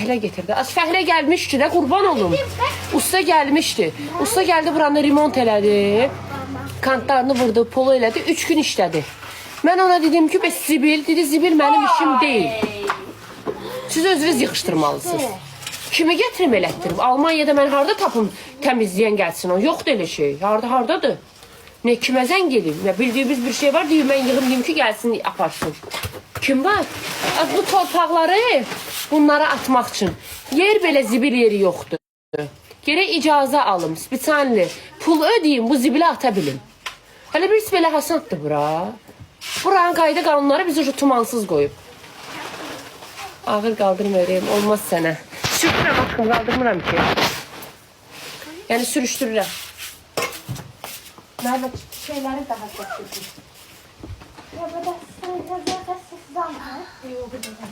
Fəhlə getirdi. Az fəhlə gəlmişdi də, qurban olum. Usta gəlmişdi. Usta gəldi buranı remont elədi. Kantlarını vurdu, polo elədi. 3 gün işlədi. Mən ona dedim ki, bəs zibil. Dedi, zibil mənim işim deyil. Siz özünüz yığışdırmalısınız. Kimi gətirim elətdirim? Almanyada mən harada tapım təmizləyən gəlsin o? Yoxdur elə şey. Hardadır? Ne kimə zəng edeyim? Ya bildiyimiz bir şey var deyim, mən yığım deyim ki, gəlsin aparsın. Kim var? Bu torpaqları bunlara atmaq üçün. Yer belə zibil yeri yoxdur. Gerək icazə alım, spesialli. Pul ödəyim, bu zibili ata bilim. Hələ birisi belə hasandır bura. Buranın qayda qanunları bizi tumansız qoyub. Ağır qaldırmayayım, olmaz sənə. Sürtürəm, baxın, qaldırmıram ki. Yəni sürüşdürürəm. Merve şeyleri daha çok kötü. Ya bu da sen yazarsa siz alma. Yok, bu da.